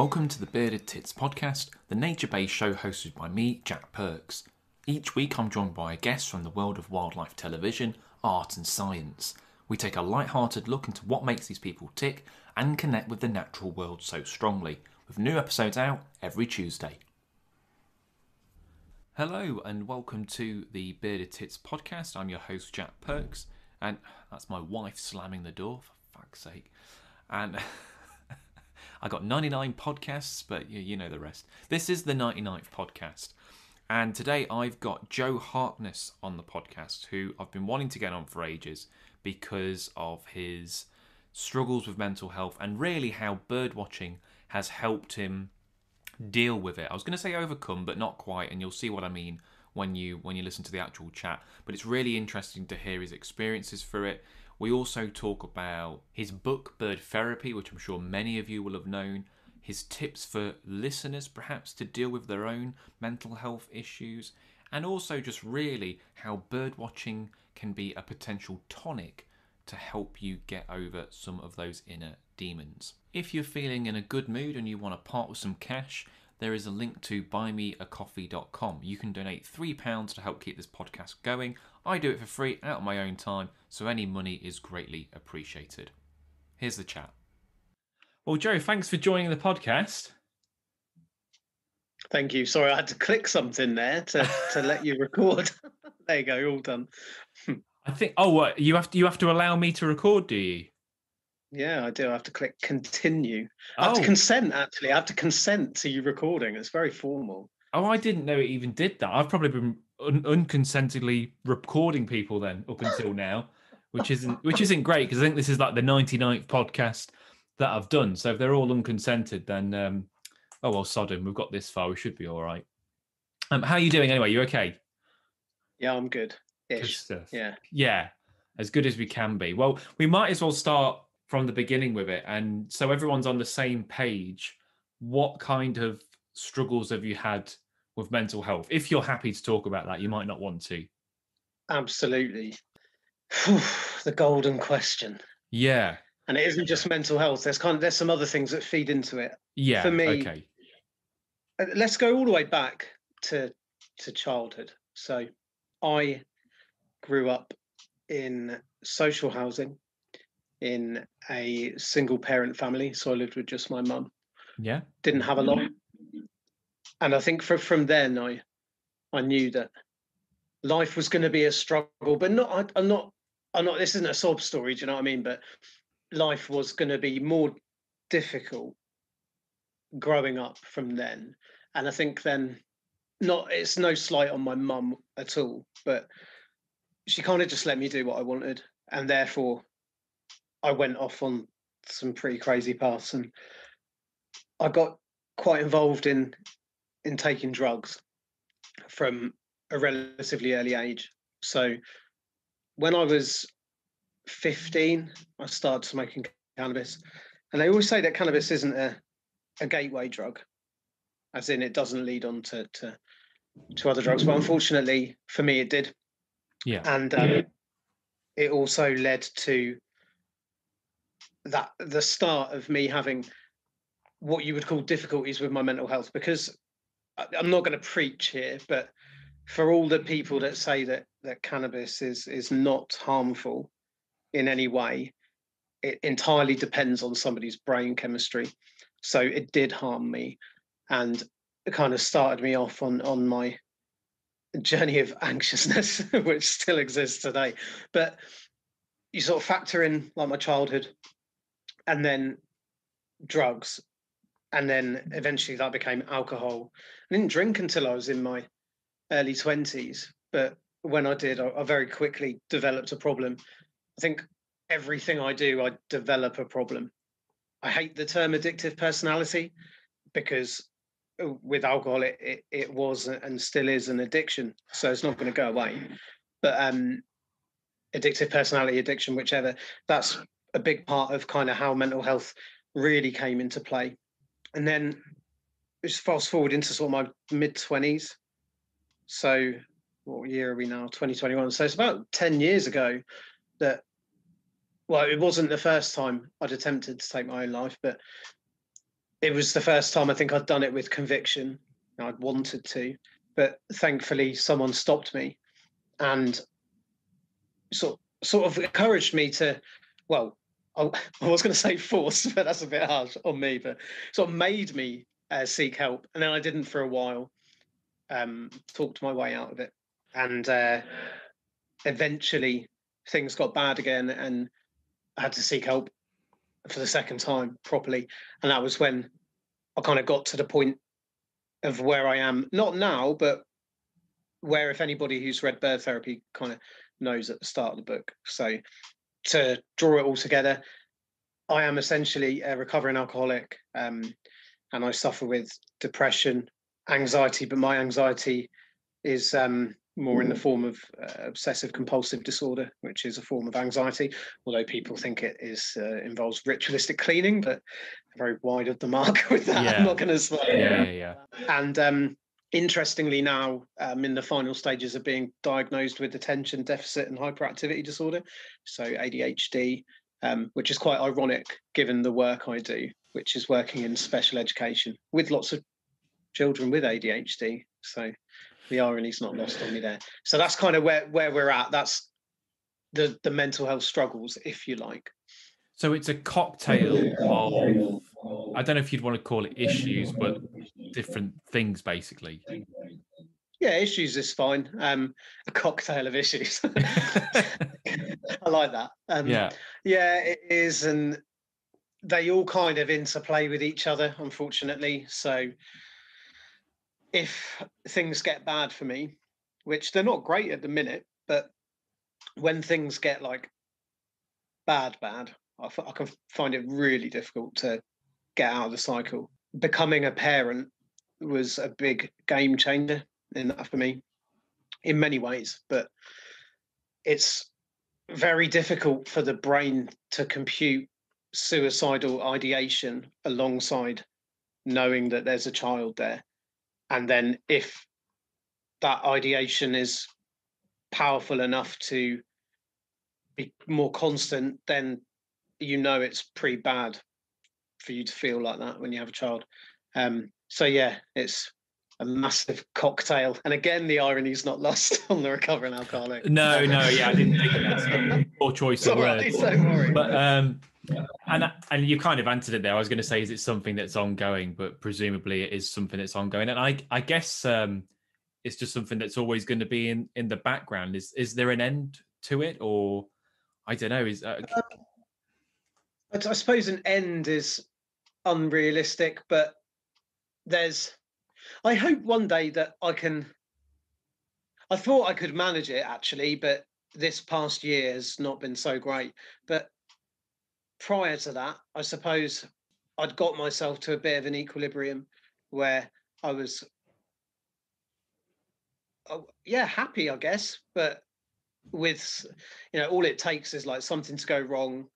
Welcome to the Bearded Tits podcast, the nature-based show hosted by me, Jack Perks. Each week I'm joined by a guest from the world of wildlife television, art and science. We take a light-hearted look into what makes these people tick and connect with the natural world so strongly, with new episodes out every Tuesday. Hello and welcome to the Bearded Tits podcast. I'm your host, Jack Perks, and that's my wife slamming the door, for fuck's sake. And I got 99 podcasts, but you know the rest. This is the 99th podcast. And today I've got Joe Harkness on the podcast, who I've been wanting to get on for ages because of his struggles with mental health and really how bird watching has helped him deal with it. I was going to say overcome, but not quite, and you'll see what I mean when you listen to the actual chat. But it's really interesting to hear his experiences for it. We also talk about his book, Bird Therapy, which I'm sure many of you will have known, his tips for listeners perhaps to deal with their own mental health issues, and also just really how bird watching can be a potential tonic to help you get over some of those inner demons. If you're feeling in a good mood and you want to part with some cash, there is a link to buymeacoffee.com. You can donate £3 to help keep this podcast going. I do it for free out of my own time, so any money is greatly appreciated. Here's the chat. Well, Joe, thanks for joining the podcast. Thank you. Sorry, I had to click something there to let you record. There you go, all done. I think. Oh, what you have to allow me to record, do you? Yeah, I do. I have to click continue. I have to consent, actually. I have to consent to you recording. It's very formal. Oh, I didn't know it even did that. I've probably been unconsentedly recording people then up until now, which isn't great because I think this is like the 99th podcast that I've done. So if they're all unconsented, then oh well, sod 'em. We've got this far. We should be all right. How are you doing anyway? You okay? Yeah, I'm good. Good stuff. Yeah. Yeah, as good as we can be. Well, we might as well start from the beginning with it, and so everyone's on the same page. What kind of struggles have you had with mental health? If you're happy to talk about that, you might not want to. Absolutely. The golden question. Yeah. And it isn't just mental health. There's some other things that feed into it. Yeah. For me, okay. Let's go all the way back to childhood. So I grew up in social housing in a single parent family. So I lived with just my mum. Yeah. Didn't have a lot. And I think from then I knew that life was going to be a struggle, but I'm not, this isn't a sob story, do you know what I mean? But life was going to be more difficult growing up from then. And I think then, it's no slight on my mum at all, but she kind of just let me do what I wanted. And therefore I went off on some pretty crazy paths, and I got quite involved in taking drugs from a relatively early age. So when I was 15, I started smoking cannabis. And they always say that cannabis isn't a gateway drug, as in it doesn't lead on to other drugs. But unfortunately for me, it did. Yeah. And it also led to the start of me having what you would call difficulties with my mental health, because I'm not going to preach here, but for all the people that say that cannabis is not harmful in any way, it entirely depends on somebody's brain chemistry. So it did harm me, and it kind of started me off on my journey of anxiousness, which still exists today. But you sort of factor in like my childhood, and then drugs, and then eventually that became alcohol. I didn't drink until I was in my early 20s, but when I did, I very quickly developed a problem. I think everything I do, I develop a problem. I hate the term addictive personality, because with alcohol, it was and still is an addiction, so it's not going to go away. But addictive personality, addiction, whichever, that's a big part of kind of how mental health really came into play. And then just fast forward into sort of my mid-20s. So what year are we now? 2021. So it's about 10 years ago that, well, it wasn't the first time I'd attempted to take my own life, but it was the first time I think I'd done it with conviction. I'd wanted to, but thankfully someone stopped me and sort of encouraged me to, well, I was going to say force, but that's a bit harsh on me, but sort of made me seek help. And then I didn't for a while, talked my way out of it. And eventually things got bad again and I had to seek help for the second time properly. And that was when I kind of got to the point of where I am, not now, but where, if anybody who's read Bird Therapy kind of knows at the start of the book. So to draw it all together, I am essentially a recovering alcoholic, and I suffer with depression, anxiety, but my anxiety is more in the form of obsessive compulsive disorder, which is a form of anxiety, although people think it is involves ritualistic cleaning, but very wide of the mark with that. Yeah. I'm not going to say. Yeah. And interestingly, now in the final stages of being diagnosed with attention deficit and hyperactivity disorder, so ADHD, which is quite ironic given the work I do, which is working in special education with lots of children with ADHD. So the irony's not lost on me there. So that's kind of where we're at. That's the mental health struggles, if you like. So it's a cocktail of, I don't know if you'd want to call it issues, but different things, basically. Yeah, issues is fine. A cocktail of issues. I like that. Yeah, it is, and they all kind of interplay with each other, unfortunately. So if things get bad for me, which they're not great at the minute, but when things get like bad, I can find it really difficult to get out of the cycle. Becoming a parent was a big game changer in that for me in many ways, but it's very difficult for the brain to compute suicidal ideation alongside knowing that there's a child there. And then if that ideation is powerful enough to be more constant, then you know it's pretty bad for you to feel like that when you have a child. So yeah, it's a massive cocktail. And again, the irony is not lost on the recovering alcoholic. No, yeah, I didn't think that's a poor choice of words. Don't worry. But and you kind of answered it there. I was going to say, is it something that's ongoing? But presumably it is something that's ongoing. And I guess it's just something that's always going to be in the background. Is there an end to it, or I don't know? I suppose an end is unrealistic, but I hope one day that I thought I could manage it actually, but this past year has not been so great. But prior to that, I suppose I'd got myself to a bit of an equilibrium where I was, happy, I guess. But with, all it takes is like something to go wrong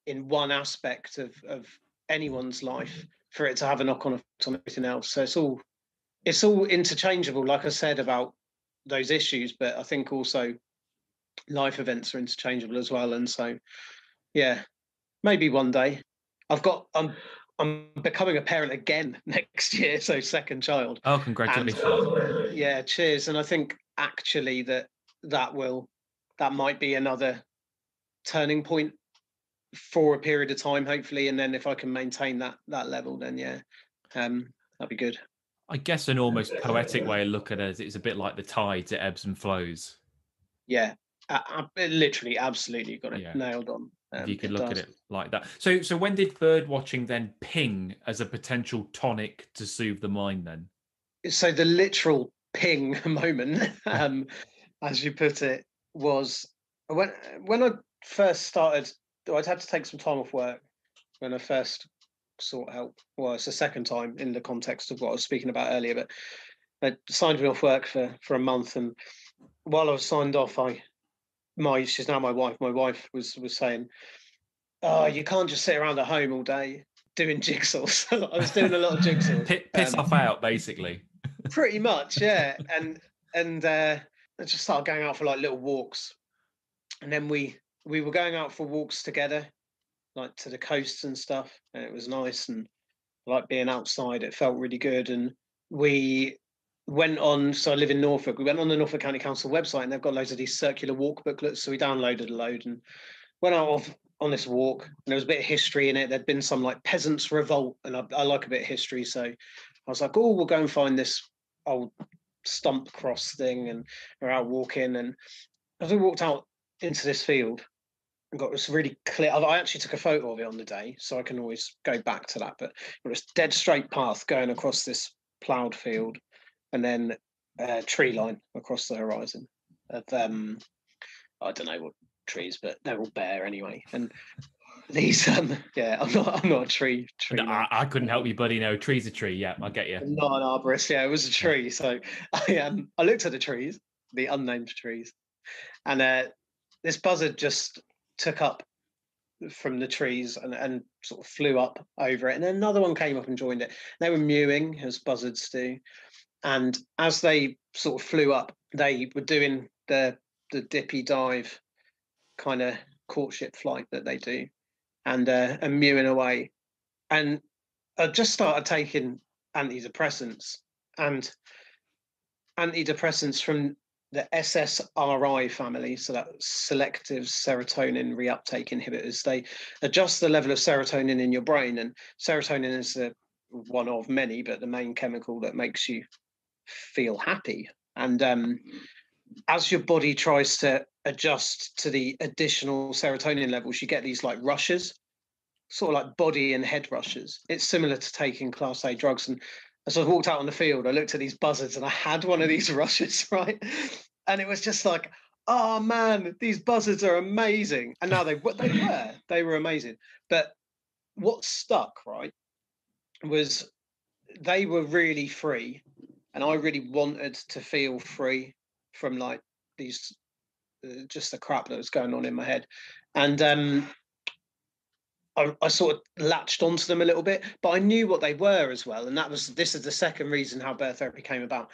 in one aspect of anyone's life for it to have a knock-on effect on everything else. So it's all interchangeable, like I said about those issues, but I think also life events are interchangeable as well. And so, yeah, maybe one day. I'm becoming a parent again next year, so second child. Oh, congratulations! And, yeah, cheers. And I think actually that might be another turning point for a period of time, hopefully. And then if I can maintain that level, then that'd be good. I guess an almost poetic way of looking at it is it's a bit like the tides, it ebbs and flows. Yeah, literally, absolutely got it nailed on. If you could look at it like that. So when did bird watching then ping as a potential tonic to soothe the mind then? So the literal ping moment, as you put it, was when I first started. I'd had to take some time off work when I first sought help. Well, it's the second time in the context of what I was speaking about earlier, but they signed me off work for a month. And while I was signed off, she's now my wife. My wife was saying, "Oh, you can't just sit around at home all day doing jigsaws." I was doing a lot of jigsaws. Piss off out, basically. Pretty much, yeah. And I just started going out for like little walks, and then we were going out for walks together, like to the coasts and stuff, and it was nice. And like being outside. It felt really good. And we went on, so I live in Norfolk, we went on the Norfolk County Council website, and they've got loads of these circular walk booklets. So we downloaded a load and went out on this walk, and there was a bit of history in it. There'd been some like peasants' revolt, and I like a bit of history. So I was like, oh, we'll go and find this old stump cross thing, and we're out walking. And as we walked out into this field, and got this really clear. I actually took a photo of it on the day, so I can always go back to that. But it was dead straight path going across this ploughed field, and then a tree line across the horizon of I don't know what trees, but they're all bare anyway. And these yeah, I'm not a tree No, I couldn't help you, buddy. No, tree's a tree. Yeah, I get you. I'm not an arborist. Yeah, it was a tree. So I looked at the trees, the unnamed trees, and this buzzard just took up from the trees and sort of flew up over it. And then another one came up and joined it. They were mewing, as buzzards do. And as they sort of flew up, they were doing the dippy dive kind of courtship flight that they do, and mewing away. And I just started taking antidepressants, and antidepressants from the SSRI family, so that selective serotonin reuptake inhibitors. They adjust the level of serotonin in your brain, and serotonin is one of many, but the main chemical that makes you feel happy. And as your body tries to adjust to the additional serotonin levels, you get these like rushes, sort of like body and head rushes. It's similar to taking Class A drugs. And as I walked out on the field, I looked at these buzzards and I had one of these rushes, right? And it was just like, oh man, these buzzards are amazing. And now they were amazing. But what stuck, right, was they were really free. And I really wanted to feel free from like these, just the crap that was going on in my head. And I sort of latched onto them a little bit, but I knew what they were as well. And this is the second reason how bird therapy came about.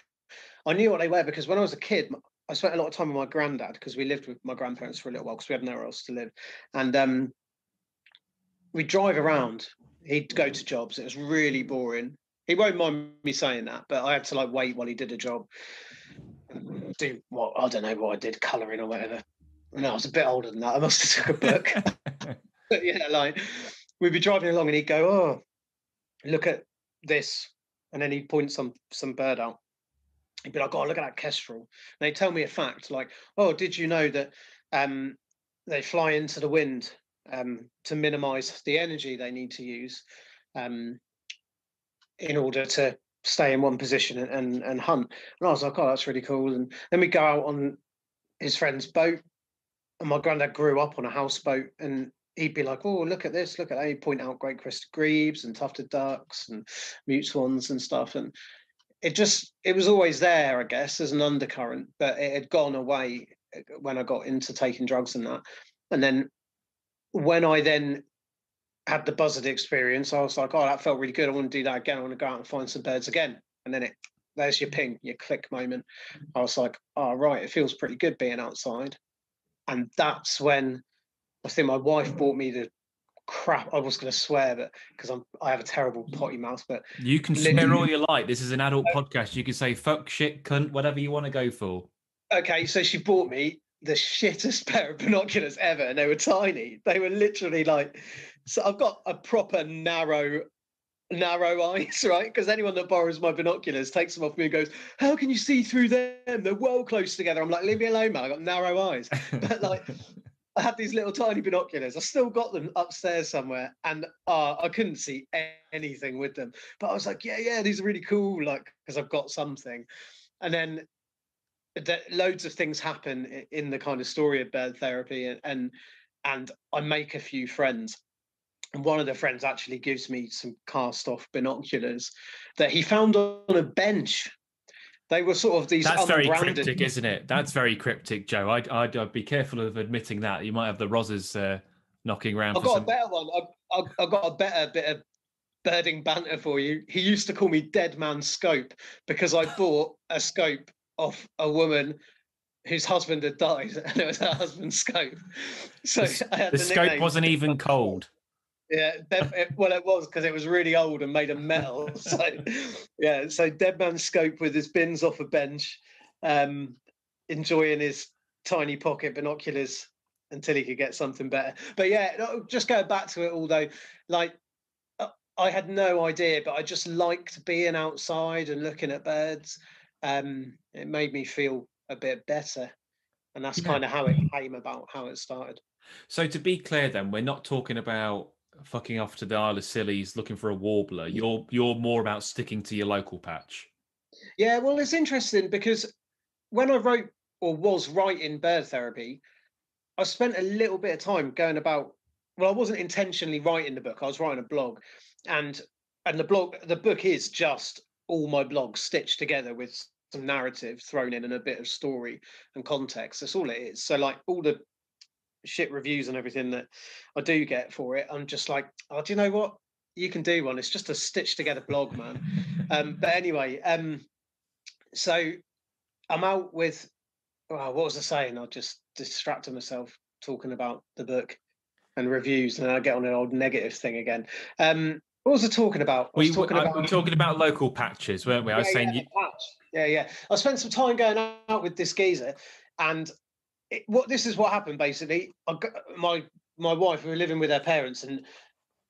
I knew what they were because when I was a kid, I spent a lot of time with my granddad because we lived with my grandparents for a little while because we had nowhere else to live. And we'd drive around. He'd go to jobs. It was really boring. He won't mind me saying that, but I had to like wait while he did a job. Do what, I don't know what I did, colouring or whatever. No, I was a bit older than that. I must have took a book. But yeah, like we'd be driving along and he'd go, oh, look at this. And then he'd point some bird out. He'd be like, oh, look at that kestrel. And they'd tell me a fact like, oh, did you know that they fly into the wind to minimize the energy they need to use in order to stay in one position and hunt? And I was like, oh, that's really cool. And then we go out on his friend's boat, and my granddad grew up on a houseboat, and he'd be like, oh, look at this, look at that. He'd point out great crested grebes and tufted ducks and mute swans and stuff. And it was always there, I guess, as an undercurrent, but it had gone away when I got into taking drugs and that. And then when I then had the buzzard experience, I was like, oh, that felt really good. I want to do that again. I want to go out and find some birds again. And then there's your ping, your click moment. I was like, oh, right, it feels pretty good being outside. And that's when I think my wife bought me the crap. I was going to swear, but because I have a terrible potty mouth. But you can swear all you like. This is an adult podcast. You can say fuck, shit, cunt, whatever you want to go for. Okay, so she bought me the shittest pair of binoculars ever, and they were tiny. They were literally like, so I've got a proper narrow eyes, right? Because anyone that borrows my binoculars takes them off me and goes, how can you see through them? They're well close together. I'm like, leave me alone, man. I got narrow eyes. But like, I had these little tiny binoculars. I still got them upstairs somewhere, and I couldn't see anything with them. But I was like, yeah, these are really cool, like, because I've got something. And then loads of things happen in the kind of story of bird therapy, and I make a few friends. And one of the friends actually gives me some cast-off binoculars that he found on a bench. They were sort of these. That's very cryptic, isn't it? That's very cryptic, Joe. I'd be careful of admitting that. You might have the Rozzers knocking around. I've got a better one. I've got a better bit of birding banter for you. He used to call me Dead Man Scope because I bought a scope off a woman whose husband had died, and it was her husband's scope. So the scope wasn't even cold. Yeah, well, it was because it was really old and made of metal. So, yeah, so dead man Scope with his bins off a bench, enjoying his tiny pocket binoculars until he could get something better. But yeah, just going back to it, although, like, I had no idea, but I just liked being outside and looking at birds. It made me feel a bit better, and that's kind of how it came about, how it started. So to be clear, then we're not talking about fucking off to the Isle of Scillies looking for a warbler. You're more about sticking to your local patch. Yeah, well, it's interesting because when I wrote or was writing bird therapy, I spent a little bit of time going about. Well, I wasn't intentionally writing the book. I was writing a blog, and the book is just all my blogs stitched together with some narrative thrown in and a bit of story and context. That's all it is. So, like, all the shit reviews and everything that I do get for it, I'm just like, oh, do you know what? You can do one. It's just a stitched together blog, man. But anyway, so I'm out with. What was I saying? I just distracted myself talking about the book and reviews, and I get on an old negative thing again. What was I talking about? We were talking about local patches, weren't we? I was saying yeah. I spent some time going out with this geezer, and this is what happened basically. My wife, we were living with her parents, and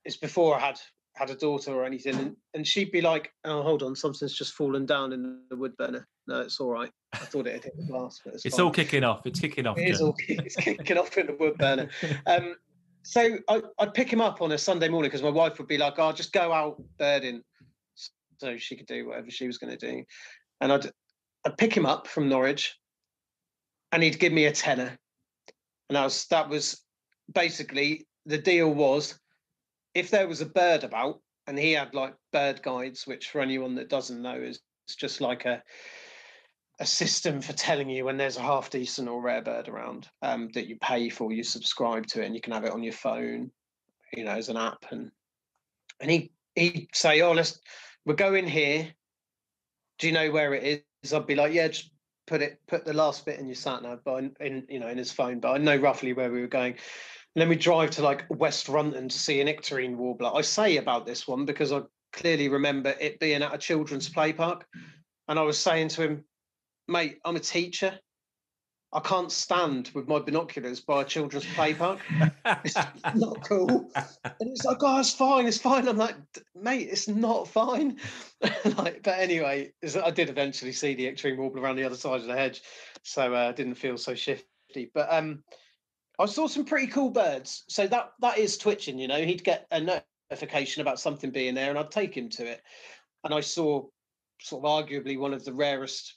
it's before I had a daughter or anything, and she'd be like, "Oh, hold on, something's just fallen down in the wood burner." No, it's all right. I thought it had hit the glass, but it's fine. all kicking off. It's kicking off. It's kicking off in the wood burner. So I'd pick him up on a Sunday morning because my wife would be like, "Oh, just go out birding," so she could do whatever she was going to do, and I'd pick him up from Norwich, and he'd give me a tenner, and that was basically the deal. Was if there was a bird about, and he had like bird guides, which for anyone that doesn't know is just like a system for telling you when there's a half decent or rare bird around, that you pay for, you subscribe to it, and you can have it on your phone, as an app. And he'd say, "Oh, we're going here. Do you know where it is?" I'd be like, "Yeah, just put the last bit in your sat nav, but in his phone, but I know roughly where we were going." And then we drive to like West Runton to see an icterine warbler. I say about this one because I clearly remember it being at a children's play park, and I was saying to him, "Mate, I'm a teacher. I can't stand with my binoculars by a children's play park. It's not cool." And it's like, "Oh, it's fine. I'm like, "Mate, it's not fine." But anyway, I did eventually see the icterine warbler around the other side of the hedge, so I didn't feel so shifty. But I saw some pretty cool birds. So that is twitching, He'd get a notification about something being there, and I'd take him to it. And I saw sort of arguably one of the rarest.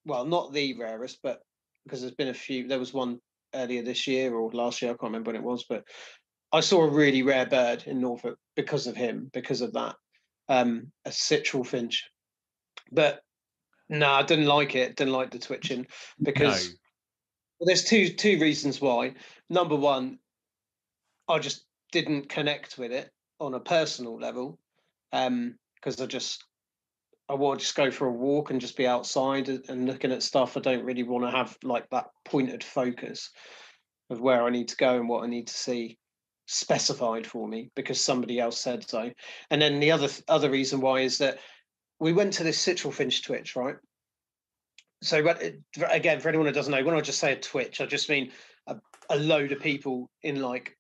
Well, not the rarest, but because there's been a few. There was one earlier this year or last year. I can't remember when it was, but I saw a really rare bird in Norfolk because of him, because of that, a citral finch. But no, I didn't like it. Didn't like the twitching because there's two reasons why. Number one, I just didn't connect with it on a personal level, because I want to just go for a walk and just be outside and looking at stuff. I don't really want to have like that pointed focus of where I need to go and what I need to see specified for me because somebody else said so. And then the other reason why is that we went to this citral finch twitch, right? So again, for anyone who doesn't know, when I just say a twitch, I just mean a load of people in like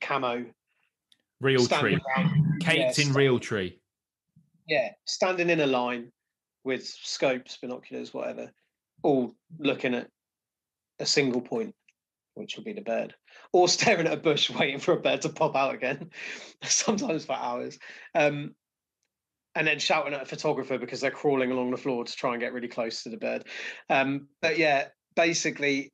camo. Realtree. Kate's in Realtree. Yeah, standing in a line with scopes, binoculars, whatever, all looking at a single point, which will be the bird, or staring at a bush waiting for a bird to pop out again, sometimes for hours, and then shouting at a photographer because they're crawling along the floor to try and get really close to the bird. But yeah, basically,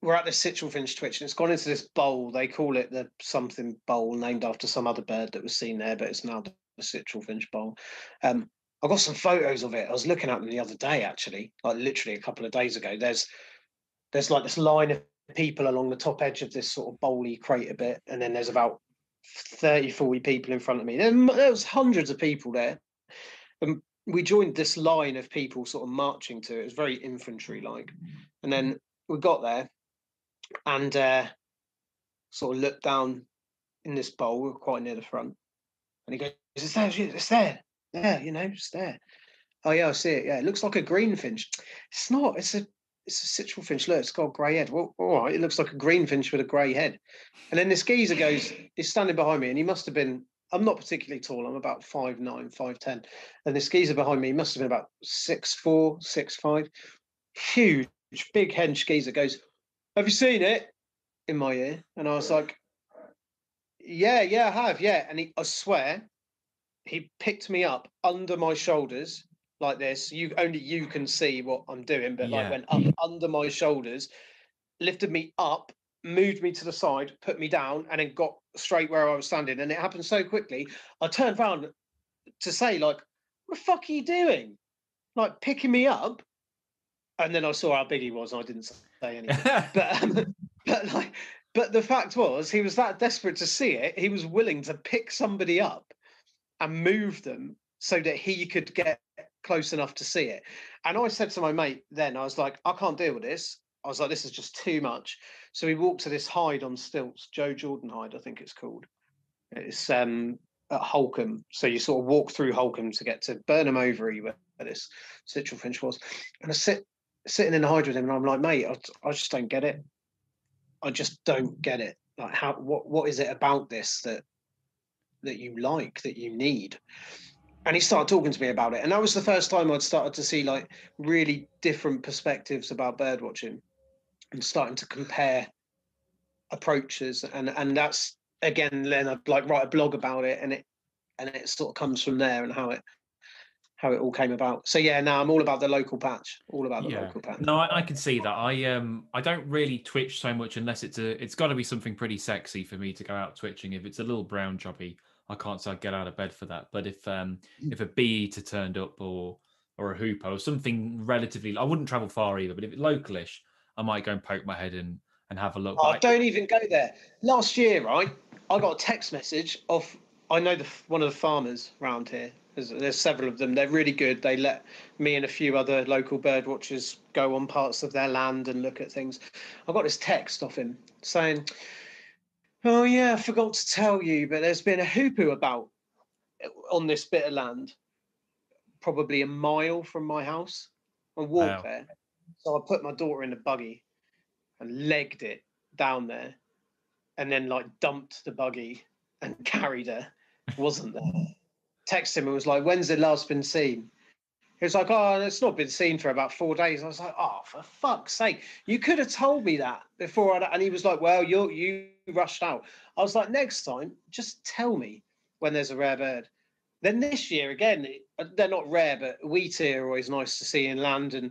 we're at the citral finch twitch, and it's gone into this bowl. They call it the something bowl, named after some other bird that was seen there, but it's now the citral finch bowl. I got some photos of it. I was looking at them the other day, actually, like literally a couple of days ago. There's like this line of people along the top edge of this sort of bowly crater bit, and then there's about 30, 40 people in front of me. There was hundreds of people there, and we joined this line of people sort of marching to it. It was very infantry-like, and then we got there and sort of looked down in this bowl. We're quite near the front. And he goes, it's there, it's there. Yeah, it's there. Oh yeah, I see it. Yeah, it looks like a greenfinch. It's not. It's a citral finch. Look, it's got a grey head. Well, all right, it looks like a greenfinch with a grey head. And then this geezer goes, he's standing behind me, and he must have been. I'm not particularly tall. I'm about 5'9", 5'10", and this geezer behind me must have been about 6'4", 6'5". Huge, big hench geezer goes, have you seen it? In my ear, and I was like, yeah, I have, yeah. And I swear, he picked me up under my shoulders like this. Only you can see what I'm doing, but like went up under my shoulders, lifted me up, moved me to the side, put me down, and then got straight where I was standing. And it happened so quickly. I turned around to say, like, what the fuck are you doing? Like, picking me up. And then I saw how big he was, and I didn't say anything. But the fact was, he was that desperate to see it. He was willing to pick somebody up and move them so that he could get close enough to see it. And I said to my mate then, I was like, I can't deal with this. I was like, this is just too much. So we walked to this hide on stilts, Joe Jordan Hide, I think it's called. It's at Holcombe. So you sort of walk through Holcombe to get to Burnham Overy, where this citral finch was. And I sitting in the hide with him, and I'm like, mate, I just don't get it. I just don't get it. Like, what is it about this that you like, that you need? And he started talking to me about it, and that was the first time I'd started to see like really different perspectives about bird watching, and starting to compare approaches. And that's, again, then I'd like write a blog about it, and it sort of comes from there, and how it all came about. So yeah, now I'm all about the local patch, all about the local patch. No, I can see that. I don't really twitch so much unless it's got to be something pretty sexy for me to go out twitching. If it's a little brown jobby, I can't say I'd get out of bed for that. But if a bee eater turned up, or a hoopoe, or something relatively, I wouldn't travel far either. But if it's localish, I might go and poke my head in and have a look. Oh, don't even go there. Last year, right, I got a text message of, I know one of the farmers around here. There's several of them. They're really good. They let me and a few other local bird watchers go on parts of their land and look at things. I got this text off him saying, oh yeah, I forgot to tell you, but there's been a hoopoo about on this bit of land, probably a mile from my house. I walked there. So I put my daughter in the buggy and legged it down there, and then like dumped the buggy and carried her. Wasn't there. Texted him and was like, when's it last been seen? He was like, oh, it's not been seen for about 4 days. I was like, oh, for fuck's sake, you could have told me that before. And he was like, well, you rushed out. I was like, next time, just tell me when there's a rare bird. Then this year, again, they're not rare, but wheatear are always nice to see inland, and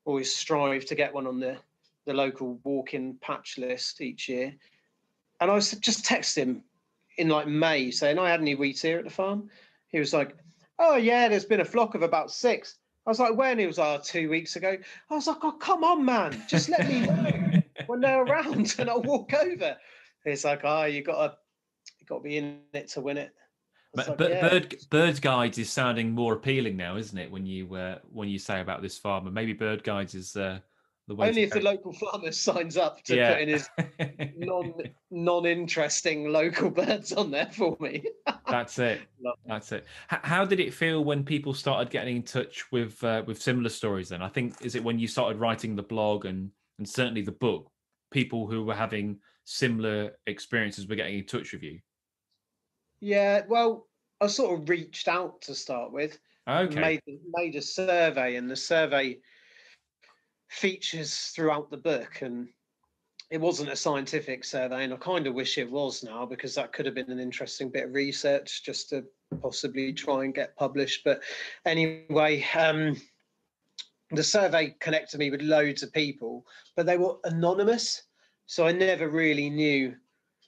always strive to get one on the local walk-in patch list each year. And I was just texted him in like May saying, I had any wheatear at the farm. He was like, oh yeah, there's been a flock of about 6. I was like, when? He was like, 2 weeks ago. I was like, oh, come on, man. Just let me know when they're around and I'll walk over. He's like, oh, you got to be in it to win it. But Bird Guides is sounding more appealing now, isn't it? When you say about this farmer, maybe Bird Guides is the way. Only if the local farmer signs up to put in his non-interesting local birds on there for me. That's it. How did it feel when people started getting in touch with similar stories? Then I think, is it when you started writing the blog and certainly the book, people who were having similar experiences were getting in touch with you? Yeah, well, I sort of reached out to start with. Okay. Made a survey, and the survey features throughout the book, and it wasn't a scientific survey, and I kind of wish it was now, because that could have been an interesting bit of research just to possibly try and get published. But anyway, the survey connected me with loads of people, but they were anonymous, so I never really knew.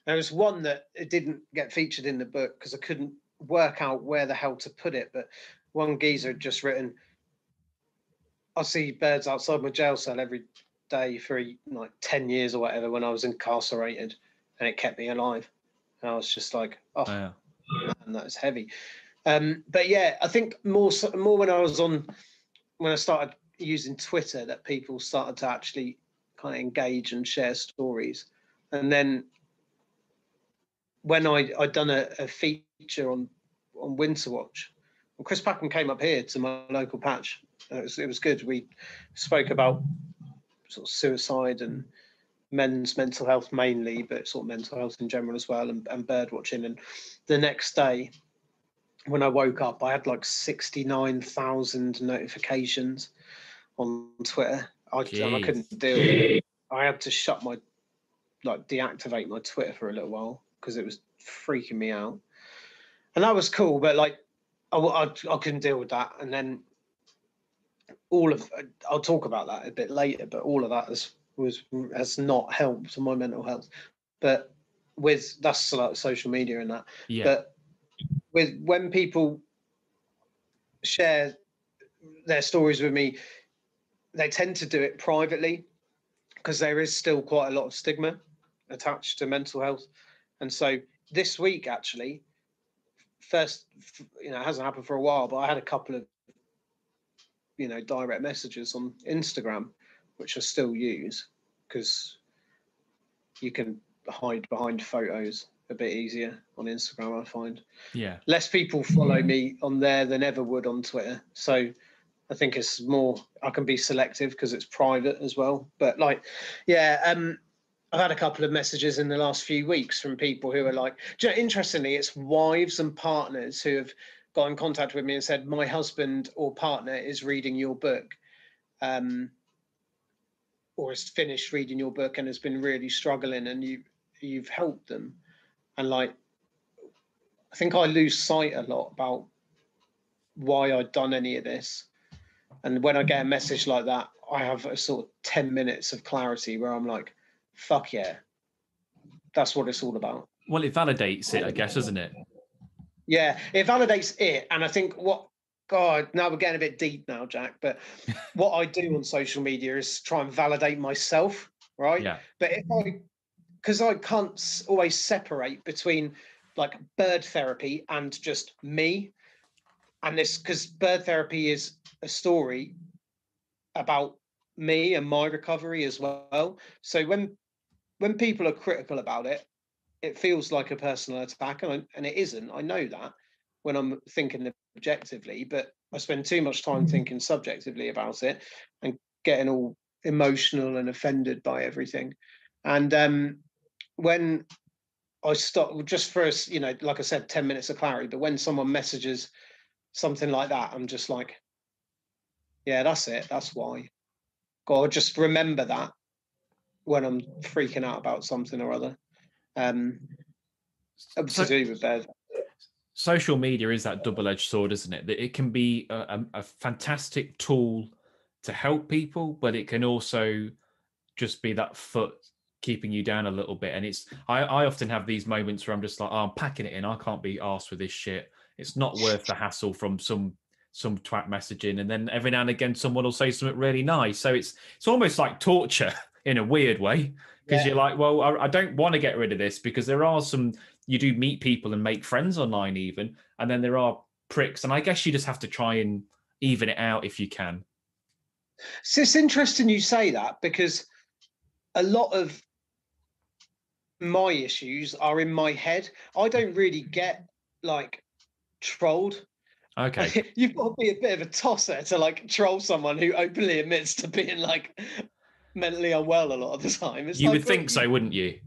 There was one that it didn't get featured in the book because I couldn't work out where the hell to put it, but one geezer had just written, I see birds outside my jail cell every day for like 10 years or whatever when I was incarcerated, and it kept me alive. And I was just like, oh, man, that is heavy. But yeah, I think more when I started using Twitter, that people started to actually kind of engage and share stories. And then when I'd done a feature on Winter Watch, and Chris Packham came up here to my local patch. It was good. We spoke about sort of suicide and men's mental health mainly, but sort of mental health in general as well, and bird watching. And the next day, when I woke up, I had like 69,000 notifications on Twitter. I couldn't deal with it. I had to deactivate my Twitter for a little while because it was freaking me out. And that was cool, but like I couldn't deal with that. And then I'll talk about that a bit later, but all of that has not helped my mental health. But that's like social media and that. Yeah. But when people share their stories with me, they tend to do it privately because there is still quite a lot of stigma attached to mental health. And so this week, actually, first, it hasn't happened for a while, but I had a couple of, direct messages on Instagram, which I still use because you can hide behind photos a bit easier on Instagram, I find. Yeah. Less people follow me on there than ever would on Twitter. So I think it's more, I can be selective because it's private as well. But I've had a couple of messages in the last few weeks from people who are like, interestingly, it's wives and partners who have got in contact with me and said, my husband or partner is reading your book, or has finished reading your book and has been really struggling, and you've helped them. And like, I think I lose sight a lot about why I'd done any of this. And when I get a message like that, I have a sort of 10 minutes of clarity where I'm like, fuck yeah, that's what it's all about. Well, it validates it, I guess, doesn't it? Yeah, it validates it. And I think now we're getting a bit deep now, Jack, but what I do on social media is try and validate myself, right? Yeah. But because I can't always separate between like bird therapy and just me, and this, because bird therapy is a story about me and my recovery as well. So when people are critical about it, it feels like a personal attack, and it isn't. I know that when I'm thinking objectively, but I spend too much time thinking subjectively about it and getting all emotional and offended by everything. And when I stop, just for us, like I said, 10 minutes of clarity, but when someone messages something like that, I'm just like, yeah, that's it. That's why. God, just remember that when I'm freaking out about something or other. To do with that. Social media is that double-edged sword, isn't it? That it can be a fantastic tool to help people, but it can also just be that foot keeping you down a little bit. And I often have these moments where I'm just like, oh, I'm packing it in. I can't be arsed with this shit. It's not worth the hassle from some twat messaging. And then every now and again, someone will say something really nice. So it's almost like torture in a weird way, because you're like, well, I don't want to get rid of this, because there are you do meet people and make friends online even, and then there are pricks. And I guess you just have to try and even it out if you can. So it's interesting you say that, because a lot of my issues are in my head. I don't really get like trolled. Okay. You've got to be a bit of a tosser to like troll someone who openly admits to being like mentally unwell a lot of the time. You would think so, wouldn't you?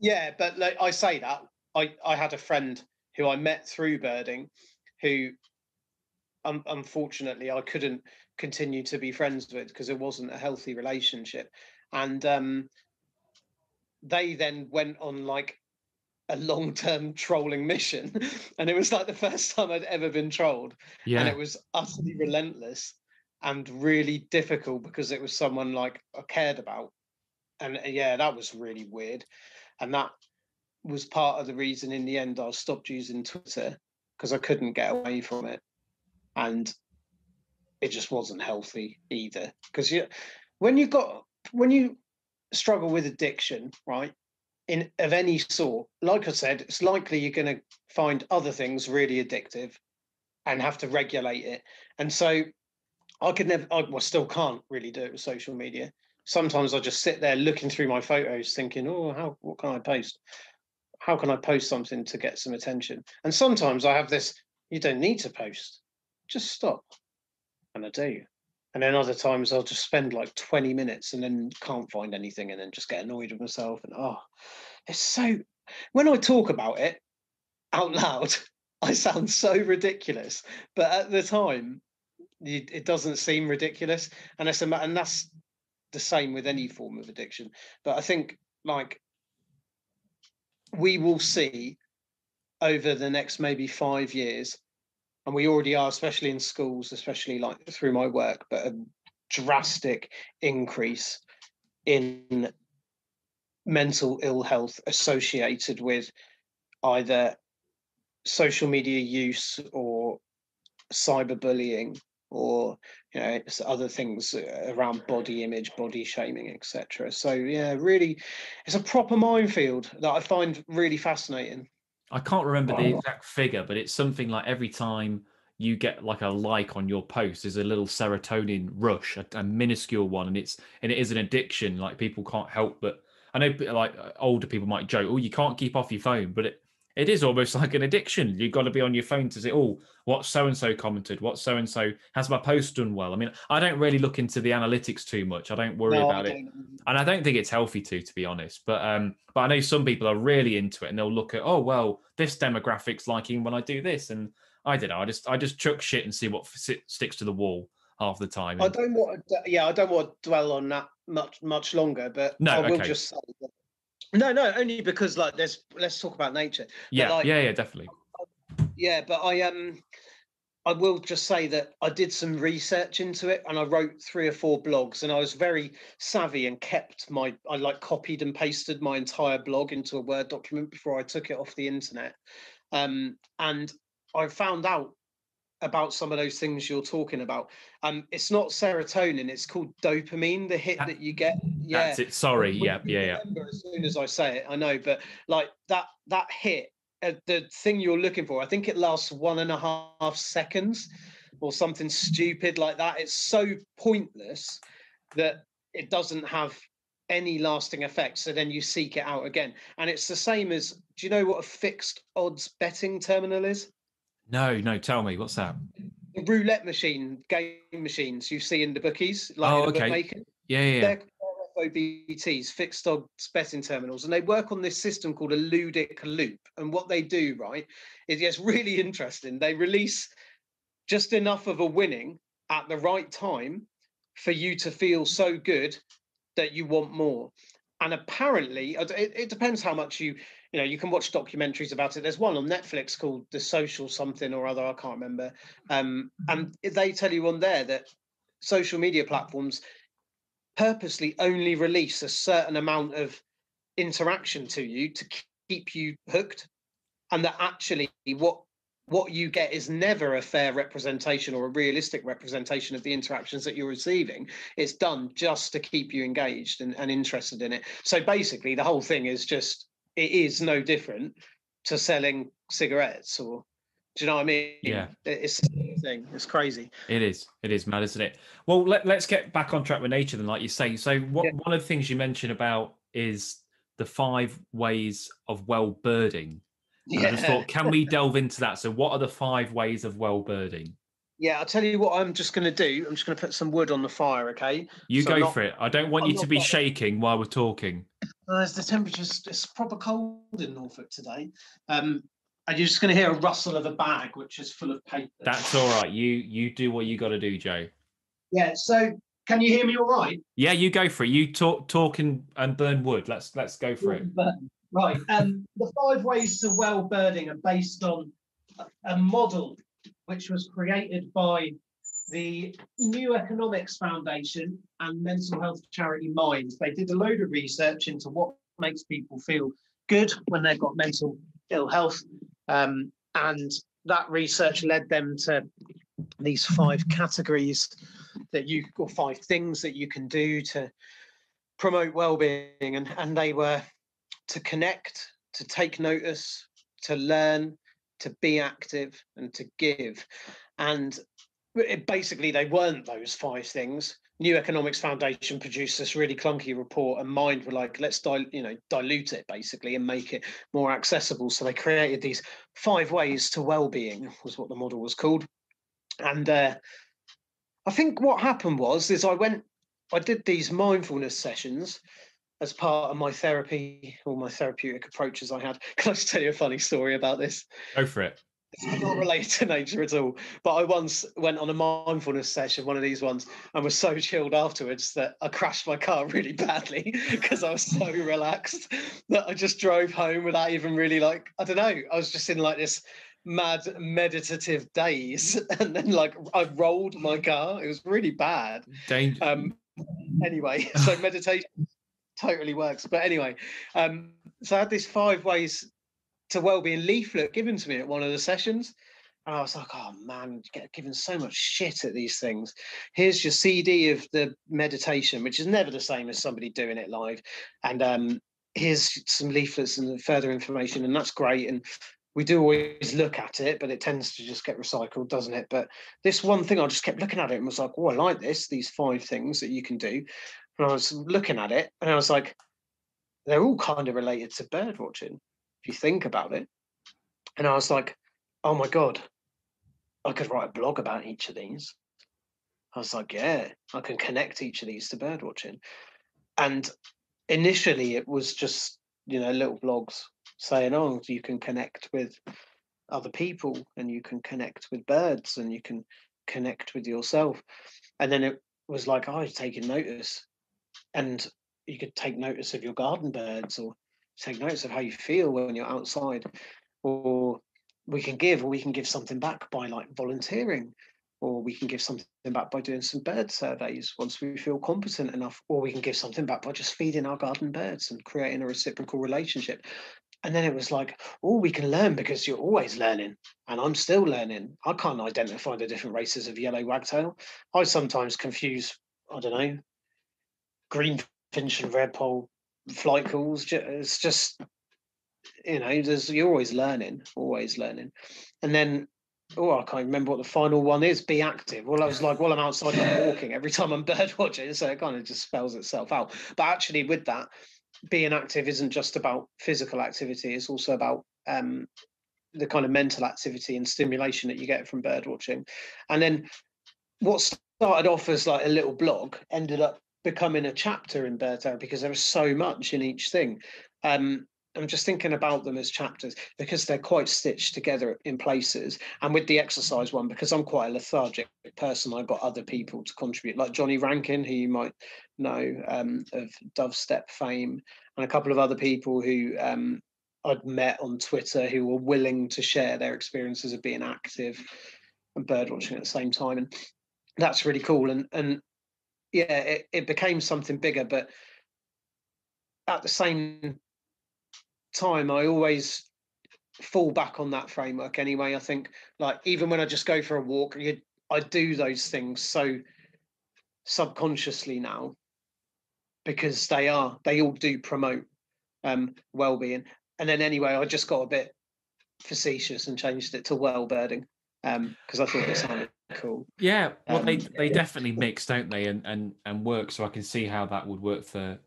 Yeah, but like I say that, I had a friend who I met through birding, who unfortunately I couldn't continue to be friends with because it wasn't a healthy relationship. And they then went on like a long-term trolling mission, and it was like the first time I'd ever been trolled. Yeah. And it was utterly relentless and really difficult because it was someone like I cared about. And yeah, that was really weird. And that was part of the reason in the end I stopped using Twitter, because I couldn't get away from it. And it just wasn't healthy either. Because when you struggle with addiction, right, of any sort, like I said, it's likely you're going to find other things really addictive and have to regulate it. And so I still can't really do it with social media. Sometimes I just sit there looking through my photos thinking, oh, what can I post? how can I post something to get some attention? And sometimes I have this, you don't need to post, just stop. And I do. And then other times I'll just spend like 20 minutes and then can't find anything and then just get annoyed with myself. And it's so, when I talk about it out loud, I sound so ridiculous. But at the time, it doesn't seem ridiculous. And that's the same with any form of addiction. But I think like we will see over the next maybe 5 years, and we already are, especially in schools, especially like through my work, but a drastic increase in mental ill health associated with either social media use or cyberbullying or other things around body image, body shaming, etc. So yeah, really, it's a proper minefield that I find really fascinating. I can't remember the exact figure, but it's something like every time you get like a like on your post, there's a little serotonin rush, a minuscule one, and it is an addiction. Like people can't help but, I know like older people might joke, oh, you can't keep off your phone, but it is almost like an addiction. You've got to be on your phone to say, oh, what so-and-so commented, what so-and-so, has my post done well? I mean, I don't really look into the analytics too much. I don't worry about it. And I don't think it's healthy to be honest. But I know some people are really into it and they'll look at, oh, well, this demographic's liking when I do this. And I don't know, I just chuck shit and see what sticks to the wall half the time. I don't want to dwell on that much longer, but no, I will okay. just say that. No, only because like let's talk about nature. Yeah, like, yeah, definitely. Yeah, but I will just say that I did some research into it and I wrote 3 or 4 blogs and I was very savvy and I like copied and pasted my entire blog into a Word document before I took it off the internet. And I found out about some of those things you're talking about. It's not serotonin, it's called dopamine, the hit that you get. Yeah. That's it. Sorry. Yeah. As soon as I say it, I know, but like that hit, the thing you're looking for, I think it lasts 1.5 seconds or something stupid like that. It's so pointless that it doesn't have any lasting effects. So then you seek it out again. And it's the same as, do you know what a fixed odds betting terminal is? No, tell me, what's that? The roulette game machines you see in the bookies, like in the bookmaker. Yeah. They're FOBTs, fixed odds betting terminals, and they work on this system called a ludic loop. And what they do, right, is it's really interesting. They release just enough of a winning at the right time for you to feel so good that you want more. And apparently, it depends how much you can watch documentaries about it. There's one on Netflix called The Social something or other, I can't remember. And they tell you on there that social media platforms purposely only release a certain amount of interaction to you to keep you hooked. And that actually what you get is never a fair representation or a realistic representation of the interactions that you're receiving. It's done just to keep you engaged and interested in it. So basically, the whole thing is it is no different to selling cigarettes or, do you know what I mean? Yeah. It's the same thing. It's crazy. It is mad, isn't it? Well, let's get back on track with nature then, like you say. So one of the things you mentioned about is the 5 ways of well birding. I just thought, can we delve into that? So what are the 5 ways of well birding? Yeah, I'll tell you what I'm just going to do. I'm just going to put some wood on the fire, okay? You go for it. I don't want you to be shaking while we're talking. As the temperature's, it's proper cold in Norfolk today. And you're just going to hear a rustle of a bag, which is full of paper. That's all right. You do what you got to do, Joe. Yeah, so can you hear me all right? Yeah, you go for it. You talk and burn wood. Let's go for it. Right. The 5 ways to well birding are based on a model which was created by the New Economics Foundation and mental health charity Minds. They did a load of research into what makes people feel good when they've got mental ill health. And that research led them to these 5 categories or 5 things that you can do to promote well-being. And they were to connect, to take notice, to learn, to be active, and to give. And basically they weren't those 5 things. New Economics Foundation produced this really clunky report, and Mind were like, let's dilute it basically and make it more accessible. So they created these 5 ways to well-being, was what the model was called. And I think what happened is I did these mindfulness sessions as part of my therapy or my therapeutic approaches I had. Can I just tell you a funny story about this? Go for it. It's not related to nature at all. But I once went on a mindfulness session, one of these ones, and was so chilled afterwards that I crashed my car really badly because I was so relaxed that I just drove home without even really I don't know. I was just in this mad meditative daze, and then I rolled my car. It was really bad. Anyway, so meditation totally works. But anyway, so I had these 5 ways to well-being leaflet given to me at one of the sessions, and I was like, oh man, you get given so much shit at these things. Here's your CD of the meditation, which is never the same as somebody doing it live, and here's some leaflets and further information, and that's great. And we do always look at it, but it tends to just get recycled, doesn't it? But this one thing, I just kept looking at it and was like, oh, I like these 5 things that you can do. And I was looking at it and I was like, they're all kind of related to bird watching, if you think about it. And I was like, oh my God, I could write a blog about each of these. I was like, yeah, I can connect each of these to bird watching. And initially it was just, little blogs saying, oh, you can connect with other people and you can connect with birds and you can connect with yourself. And then it was like, oh, taking notice. And you could take notice of your garden birds, or take notice of how you feel when you're outside, or we can give something back by volunteering, or we can give something back by doing some bird surveys once we feel competent enough, or we can give something back by just feeding our garden birds and creating a reciprocal relationship. And then it was like, oh, we can learn because you're always learning, and I'm still learning. I can't identify the different races of yellow wagtail. I sometimes confuse, I don't know, greenfinch and redpoll flight calls. It's just, you're always learning. And then, I can't remember what the final one is. Be active. Well, I was like, I'm outside, I'm walking every time I'm bird watching, so it kind of just spells itself out. But actually, with that, being active isn't just about physical activity. It's also about the kind of mental activity and stimulation that you get from bird watching. And then what started off as a little blog ended up becoming a chapter in bird therapy, because there was so much in each thing. I'm just thinking about them as chapters because they're quite stitched together in places. And with the exercise one, because I'm quite a lethargic person, I got other people to contribute, like Johnny Rankin, who you might know of Dove Step fame, and a couple of other people who I'd met on Twitter who were willing to share their experiences of being active and bird watching at the same time. And that's really cool. And yeah, it became something bigger, but at the same time, I always fall back on that framework anyway. I think even when I just go for a walk, I do those things so subconsciously now, because they all do promote well-being. And then anyway, I just got a bit facetious and changed it to well-birding because I thought it sounded cool. Yeah, well, they definitely mix, don't they, and work. So I can see how that would work for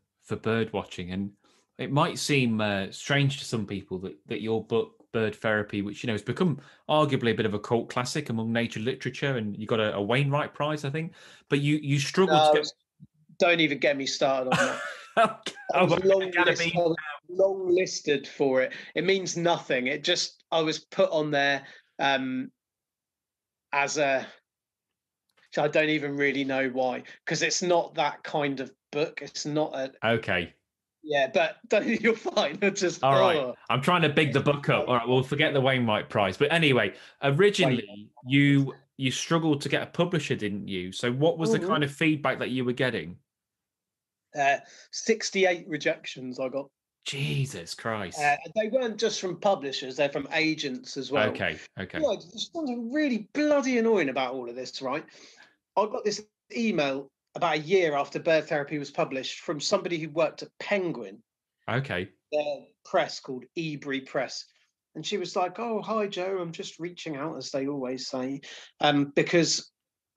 bird watching. And it might seem strange to some people that your book Bird Therapy, which has become arguably a bit of a cult classic among nature literature, and you got a Wainwright Prize, I think. But you struggled to get. Don't even get me started on that. I was long listed for it. It means nothing. I was put on there as a. I don't even really know why, because it's not that kind of book. It's not a. Okay. Yeah, but you're fine. Just all right. I'm trying to big the book up. All right, we'll forget the Wainwright Prize. But anyway, originally you struggled to get a publisher, didn't you? So what was the kind of feedback that you were getting? 68 rejections I got. Jesus Christ. They weren't just from publishers, they're from agents as well. Okay. There's something really bloody annoying about all of this, right? I got this email about a year after Bird Therapy was published from somebody who worked at Penguin. Okay. Their press called Ebury Press. And she was like, oh, hi, Joe. I'm just reaching out, as they always say, because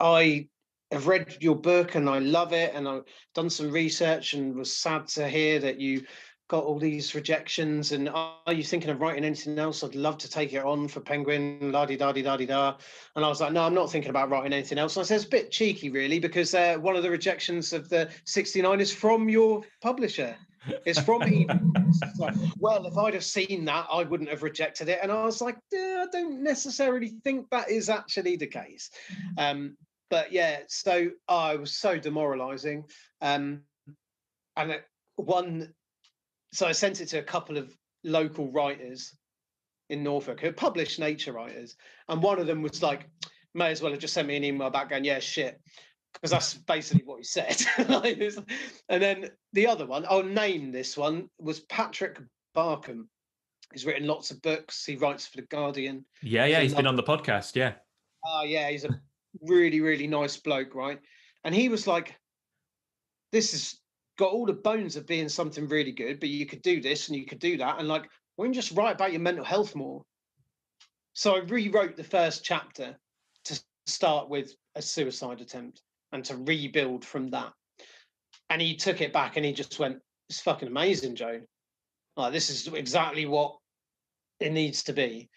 I have read your book and I love it, and I've done some research and was sad to hear that you got all these rejections. And are you thinking of writing anything else? I'd love to take it on for Penguin, la-di-da-di-da-di-da. And I was like, no, I'm not thinking about writing anything else. And I said, it's a bit cheeky, really, because one of the rejections of the 69 is from your publisher. It's from me. Like, well, if I'd have seen that, I wouldn't have rejected it. And I was like, I don't necessarily think that is actually the case. But yeah, so it was so demoralizing. And so I sent it to a couple of local writers in Norfolk who published nature writers. And one of them was like, may as well have just sent me an email back going, yeah, shit. Because that's basically what he said. And then the other one, I'll name this one, was Patrick Barkham. He's written lots of books. He writes for The Guardian. Yeah, he's been on the podcast, yeah. Yeah, he's a really, really nice bloke, right? And he was like, this has got all the bones of being something really good, but you could do this and you could do that. And like, why don't you just write about your mental health more? So I rewrote the first chapter to start with a suicide attempt and to rebuild from that. And he took it back and he just went, it's fucking amazing, Joe. Like, this is exactly what it needs to be.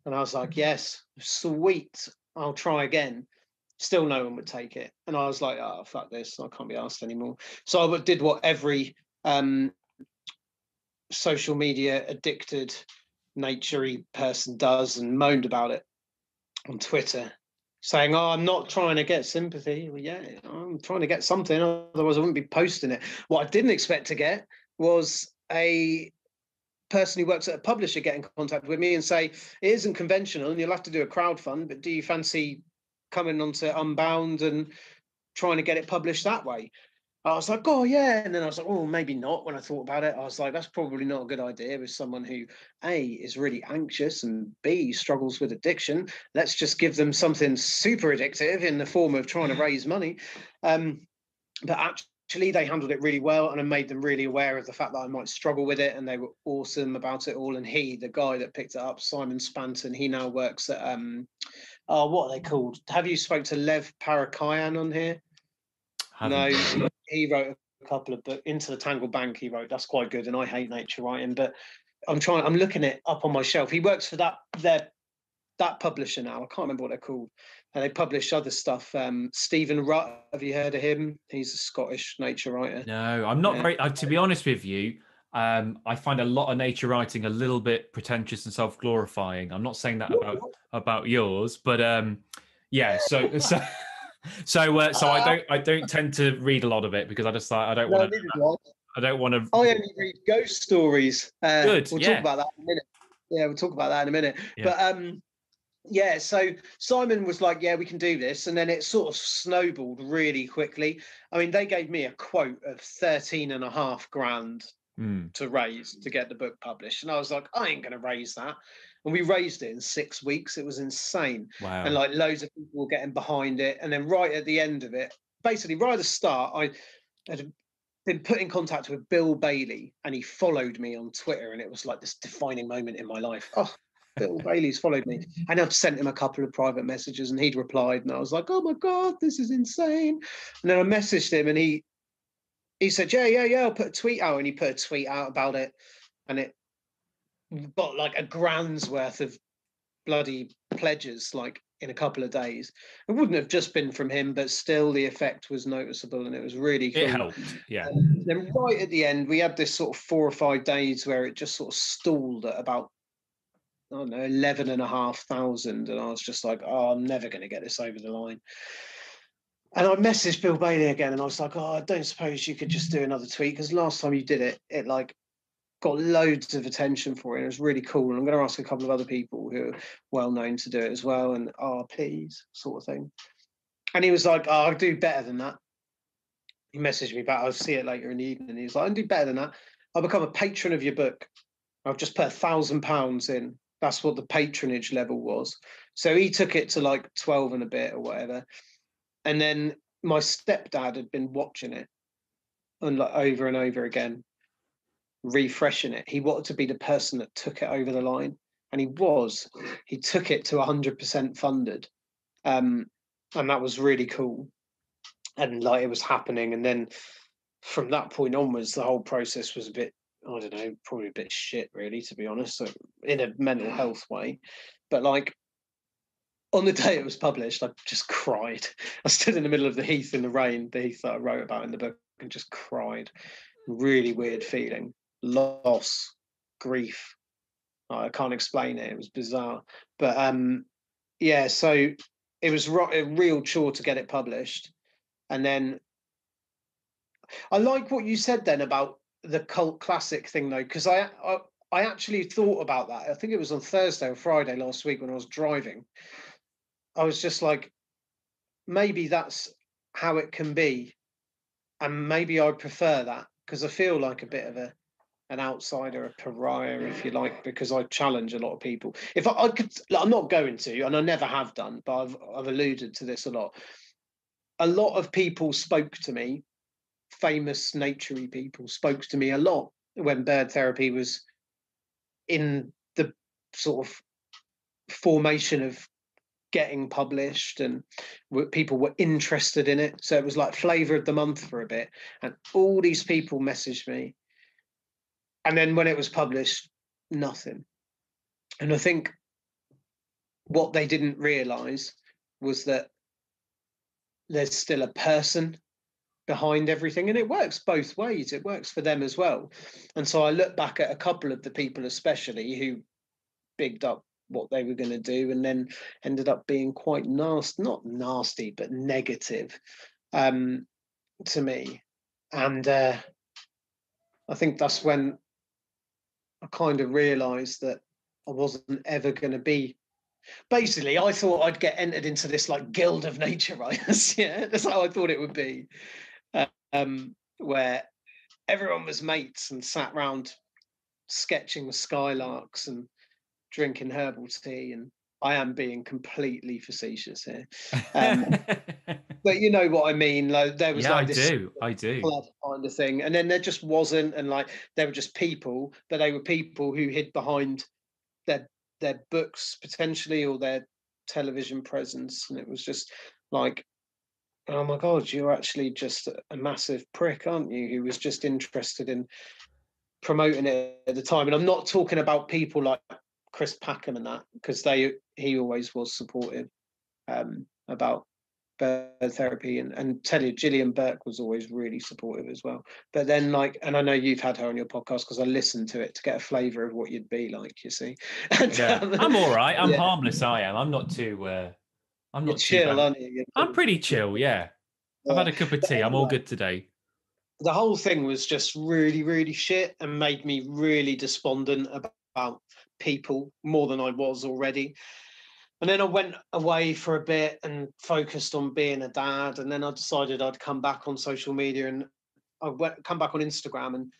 And I was like, yes, sweet, I'll try again. Still no one would take it. And I was like, oh, fuck this, I can't be asked anymore. So I did what every social media addicted nature-y person does and moaned about it on Twitter, saying, oh, I'm not trying to get sympathy. Well, yeah, I'm trying to get something, otherwise I wouldn't be posting it. What I didn't expect to get was a person who works at a publisher get in contact with me and say, it isn't conventional and you'll have to do a crowdfund, but do you fancy coming onto Unbound and trying to get it published that way? I was like, oh yeah. And then I was like, oh, maybe not. When I thought about it, I was like, that's probably not a good idea with someone who A, is really anxious and B, struggles with addiction. Let's just give them something super addictive in the form of trying to raise money. But actually they handled it really well, and I made them really aware of the fact that I might struggle with it, and they were awesome about it all. And the guy that picked it up, Simon Spanton, he now works at what are they called? Have you spoke to Lev Parakayan on here? No, he wrote a couple of books. Into the Tangled Bank he wrote, that's quite good, and I hate nature writing, but I'm looking it up on my shelf. He works for that publisher now. I can't remember what they're called. And they publish other stuff. Stephen Rutt, have you heard of him? He's a Scottish nature writer. No, I'm not very, to be honest with you, I find a lot of nature writing a little bit pretentious and self-glorifying. I'm not saying that about yours, but yeah. So I don't tend to read a lot of it because I just like I don't want to. I only read ghost stories. Good. We'll talk about that in a minute. Yeah, we'll talk about that in a minute. Yeah. But yeah, so Simon was like, yeah, we can do this. And then it sort of snowballed really quickly. I mean, they gave me a quote of 13.5 grand to raise to get the book published. And I was like, I ain't going to raise that. And we raised it in 6 weeks. It was insane. Wow. And like loads of people were getting behind it. And then right at the end of it, basically right at the start, I had been put in contact with Bill Bailey, and he followed me on Twitter. And it was like this defining moment in my life. Oh, Bill Bailey's followed me. And I've sent him a couple of private messages and he'd replied. And I was like, oh my God, this is insane. And then I messaged him and he said, yeah, I'll put a tweet out. And he put a tweet out about it. And it got like a grand's worth of bloody pledges, like in a couple of days. It wouldn't have just been from him, but still the effect was noticeable and it was really cool. It helped, yeah. Then right at the end, we had this sort of 4 or 5 days where it just sort of stalled at about, I don't know, 11,500. And I was just like, oh, I'm never going to get this over the line. And I messaged Bill Bailey again and I was like, oh, I don't suppose you could just do another tweet, because last time you did it, it like got loads of attention for it. It was really cool. And I'm going to ask a couple of other people who are well known to do it as well. And please, sort of thing. And he was like, I'll do better than that. He messaged me back. I'll see it later in the evening. He's like, I'll do better than that. I'll become a patron of your book. I've just put £1,000 in. That's what the patronage level was. So he took it to like 12 and a bit or whatever. And then my stepdad had been watching it and like over and over again, refreshing it. He wanted to be the person that took it over the line. And he took it to 100% funded. and that was really cool. And like it was happening, and then from that point onwards, the whole process was a bit, I don't know, probably a bit shit, really, to be honest, so in a mental health way. But like on the day it was published, I just cried. I stood in the middle of the heath in the rain, the heath that I wrote about in the book, and just cried. Really weird feeling, loss, grief. I can't explain it. It was bizarre, but yeah. So it was a real chore to get it published, and then I like what you said then about the cult classic thing, though, because I actually thought about that. I think it was on Thursday or Friday last week when I was driving. I was just like, maybe that's how it can be, and maybe I prefer that because I feel like a bit of an outsider, a pariah, if you like, because I challenge a lot of people. If I could, like, I'm not going to, and I never have done, but I've alluded to this a lot. A lot of people spoke to me, famous naturey people spoke to me a lot when bird therapy was in the sort of formation of getting published, and people were interested in it. So it was like flavor of the month for a bit, and all these people messaged me. And then when it was published, nothing. And I think what they didn't realize was that there's still a person behind everything, and it works both ways. It works for them as well. And so I look back at a couple of the people especially who bigged up what they were going to do, and then ended up being quite nasty, not nasty, but negative to me. And I think that's when I kind of realized that I wasn't ever going to be. Basically, I thought I'd get entered into this like guild of nature writers. Yeah, that's how I thought it would be, where everyone was mates and sat round sketching the skylarks and drinking herbal tea. And I am being completely facetious here, but you know what I mean. Like there was like this I do club kind of thing, and then there just wasn't, and like they were just people, but they were people who hid behind their books potentially, or their television presence, and it was just like, oh my god, you're actually just a massive prick, aren't you, who was just interested in promoting it at the time. And I'm not talking about people like Chris Packham and that, because he always was supportive about bird therapy, and tell you, Gillian Burke was always really supportive as well. But then, like, and I know you've had her on your podcast because I listened to it to get a flavour of what you'd be like, you see. And, yeah, I'm all right. I'm yeah. harmless. I am. I'm not too. I'm You're not too chill, bad. aren't you? I'm pretty chill. Yeah, I've had a cup of tea. I'm all good today. The whole thing was just really, really shit, and made me really despondent about people more than I was already. And then I went away for a bit and focused on being a dad. And then I decided I'd come back on social media, and come back on Instagram and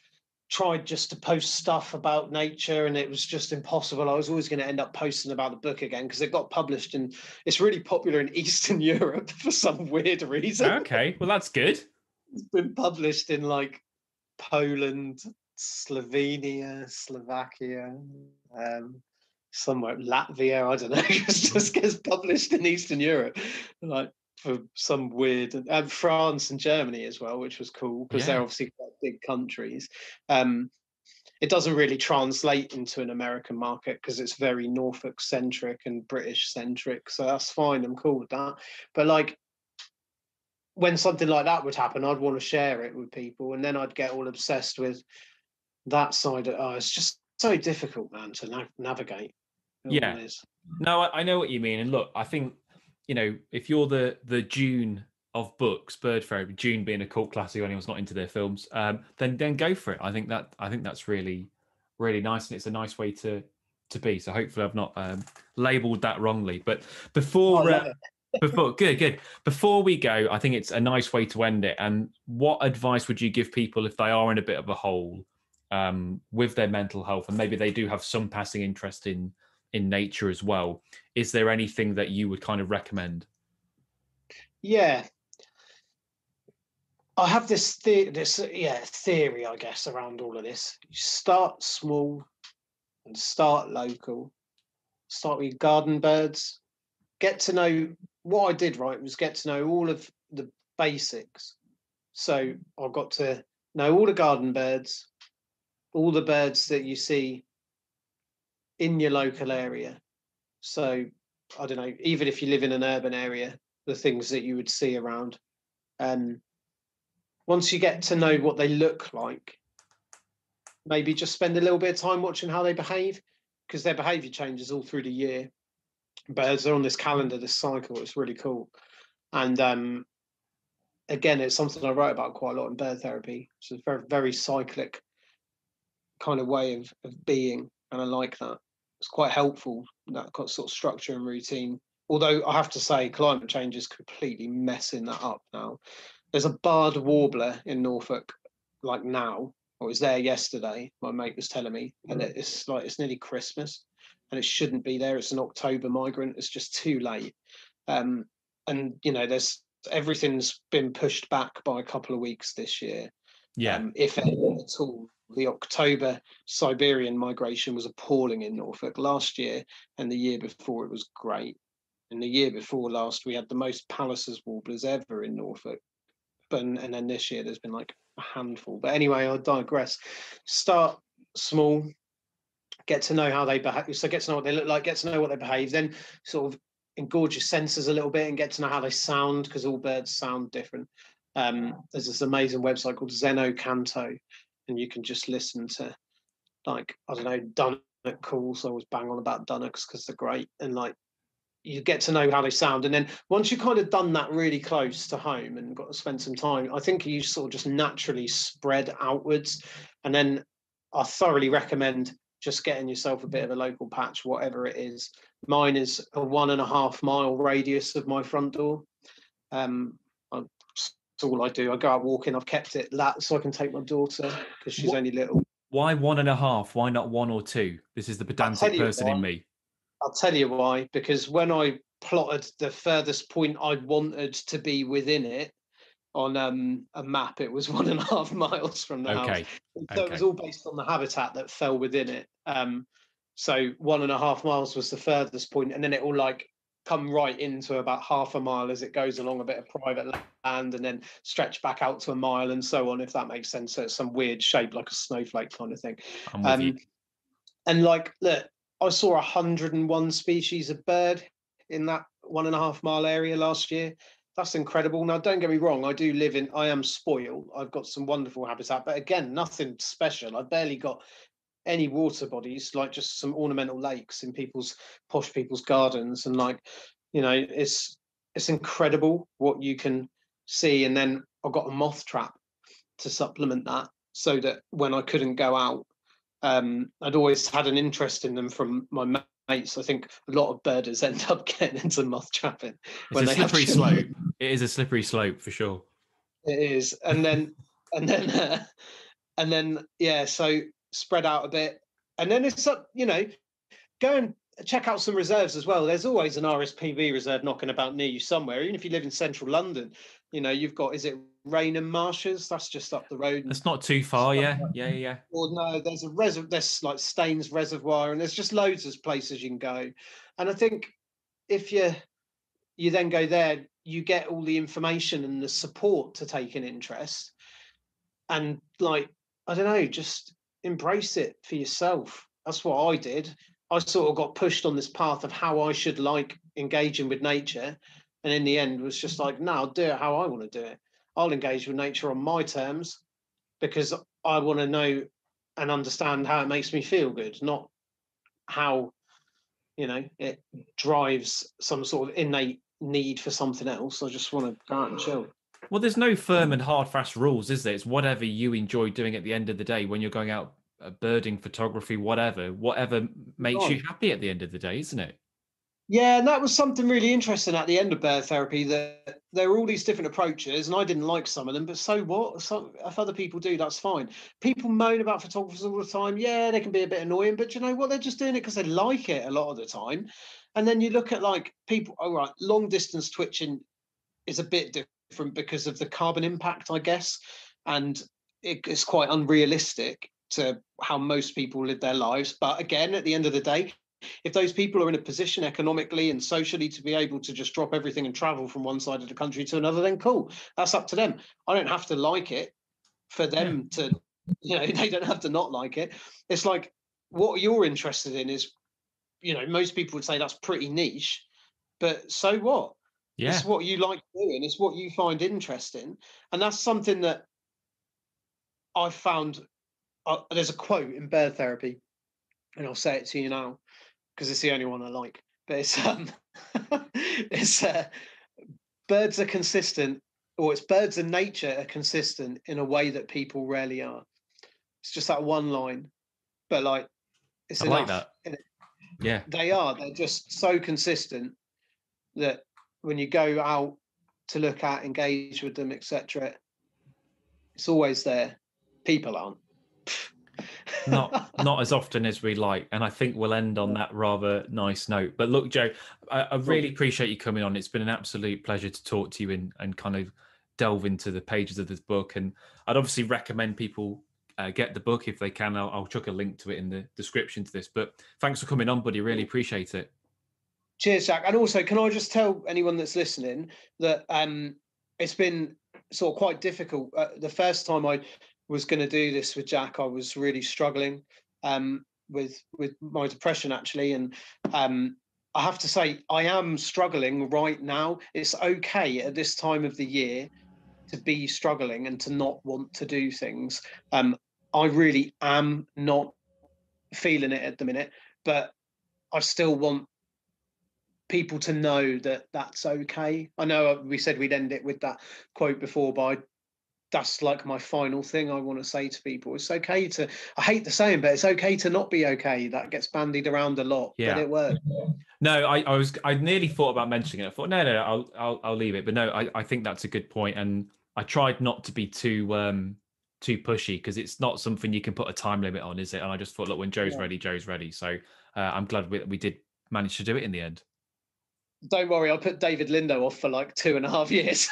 tried just to post stuff about nature, and it was just impossible. I was always going to end up posting about the book again because it got published, and it's really popular in Eastern Europe for some weird reason. Okay, well that's good. It's been published in like Poland, Slovenia, Slovakia, somewhere Latvia, I don't know. It just gets published in Eastern Europe, like for some weird, and France and Germany as well, which was cool because they're obviously quite big countries. It doesn't really translate into an American market because it's very Norfolk centric and British centric, so that's fine. I'm cool with that. But like, when something like that would happen, I'd want to share it with people, and then I'd get all obsessed with that side. It's just so difficult, man, to navigate. Yeah. No, I know what you mean. And look, I think, you know, if you're the Dune of books, Bird Therapy, Dune being a cult classic, anyone's not into their films, then go for it. I think that's really, really nice, and it's a nice way to be. So hopefully I've not labelled that wrongly. But before good. Before we go, I think it's a nice way to end it. And what advice would you give people if they are in a bit of a hole with their mental health, and maybe they do have some passing interest in nature as well? Is there anything that you would kind of recommend? Yeah, I have this theory, I guess, around all of this. You start small and start local. Start with garden birds. Get to know what I did right was get to know all of the basics. So I got to know all the garden birds, all the birds that you see in your local area. So I don't know, even if you live in an urban area, the things that you would see around. Once you get to know what they look like, maybe just spend a little bit of time watching how they behave, because their behavior changes all through the year. Birds are on this calendar, this cycle. It's really cool. And again, it's something I wrote about quite a lot in bird therapy. It's a very, very cyclic kind of way of being. And I like that. It's quite helpful, that sort of structure and routine. Although I have to say, climate change is completely messing that up now. There's a barred warbler in Norfolk, like now. I was there yesterday. My mate was telling me, and it's like it's nearly Christmas, and it shouldn't be there. It's an October migrant. It's just too late. And you know, everything's been pushed back by a couple of weeks this year. Yeah. If at all. The October Siberian migration was appalling in Norfolk last year, and the year before it was great. And the year before last, we had the most Palliser's warblers ever in Norfolk. And then this year, there's been like a handful. But anyway, I digress. Start small, get to know how they behave. So get to know what they look like, get to know what they behave. Then sort of engorge your senses a little bit and get to know how they sound, because all birds sound different. There's this amazing website called Zeno Canto, and you can just listen to, like, I don't know, Dunnock calls. I always bang on about Dunnocks because they're great. And like, you get to know how they sound. And then once you've kind of done that really close to home and got to spend some time, I think you sort of just naturally spread outwards. And then I thoroughly recommend just getting yourself a bit of a local patch, whatever it is. Mine is a 1.5 mile radius of my front door. That's all I do. I go out walking. I've kept it so I can take my daughter, because she's only little. Why 1.5? Why not 1 or 2? This is the pedantic person in me. I'll tell you why. Because when I plotted the furthest point I wanted to be within it on a map, it was 1.5 miles from the house. So it was all based on the habitat that fell within it. So 1.5 miles was the furthest point, and then it will like come right into about 1/2 mile as it goes along a bit of private land, and then stretch back out to 1 mile, and so on, if that makes sense. So it's some weird shape, like a snowflake kind of thing. I'm with you. And like, look, I saw 101 species of bird in that 1.5 mile area last year. That's incredible. Now, don't get me wrong, I am spoiled. I've got some wonderful habitat, but again, nothing special. I've barely got any water bodies, like just some ornamental lakes in posh people's gardens. And like, you know, it's incredible what you can see. And then I've got a moth trap to supplement that, so that when I couldn't go out, I'd always had an interest in them from my mates. I think a lot of birders end up getting into moth trapping. It's a slippery slope. It is a slippery slope for sure. It is. And then yeah, so spread out a bit. And then it's up, you know, go and check out some reserves as well. There's always an RSPB reserve knocking about near you somewhere, even if you live in central London. You know, you've got, is it Rainham Marshes? That's just up the road. That's not too far, yeah. Well, no, there's a reservoir, there's like Staines Reservoir, and there's just loads of places you can go. And I think if you then go there, you get all the information and the support to take an interest. And like, I don't know, just embrace it for yourself. That's what I did. I sort of got pushed on this path of how I should like engaging with nature, and in the end was just like, no, I'll do it how I want to do it. I'll engage with nature on my terms, because I want to know and understand how it makes me feel good, not how, you know, it drives some sort of innate need for something else. I just want to go out and chill. Well, there's no firm and hard, fast rules, is there? It's whatever you enjoy doing at the end of the day when you're going out birding, photography, whatever makes you happy at the end of the day, isn't it? Yeah, and that was something really interesting at the end of bird therapy, that there are all these different approaches, and I didn't like some of them, but so what? If other people do, that's fine. People moan about photographers all the time. Yeah, they can be a bit annoying, but you know what? They're just doing it because they like it a lot of the time. And then you look at like people, all right, long distance twitching is a bit different because of the carbon impact, I guess. And it's quite unrealistic to how most people live their lives. But again, at the end of the day, if those people are in a position economically and socially to be able to just drop everything and travel from one side of the country to another, then cool, that's up to them. I don't have to like it for them to, they don't have to not like it. It's like, what you're interested in is, most people would say that's pretty niche, but so what? Yeah. It's what you like doing. It's what you find interesting. And that's something that I've found. There's a quote in Bird Therapy, and I'll say it to you now because it's the only one I like. But it's birds are consistent, or it's birds in nature are consistent in a way that people rarely are. It's just that one line, but like it's I enough. like that. Yeah, they are. They're just so consistent that when you go out to look at, engage with them, etc., it's always there. People aren't. not as often as we like, and I think we'll end on that rather nice note. But look, Joe, I really appreciate you coming on. It's been an absolute pleasure to talk to you and kind of delve into the pages of this book. And I'd obviously recommend people get the book if they can. I'll chuck a link to it in the description to this. But thanks for coming on, buddy. Really appreciate it. Cheers, Jack. And also, can I just tell anyone that's listening that it's been sort of quite difficult. The first time I was going to do this with Jack, I was really struggling with my depression, actually. And I have to say, I am struggling right now. It's okay at this time of the year to be struggling and to not want to do things. I really am not feeling it at the minute, but I still want people to know that that's okay. I know we said we'd end it with that quote before, but that's like my final thing I want to say to people. It's okay to, I hate the saying, but it's okay to not be okay. That gets bandied around a lot, but it works. No, I nearly thought about mentioning it. I thought, no, I'll leave it. But no, I think that's a good point. And I tried not to be too pushy, because it's not something you can put a time limit on, is it? And I just thought, look, when Joe's ready, Joe's ready. So I'm glad we did manage to do it in the end. Don't worry, I put David Lindo off for like 2.5 years.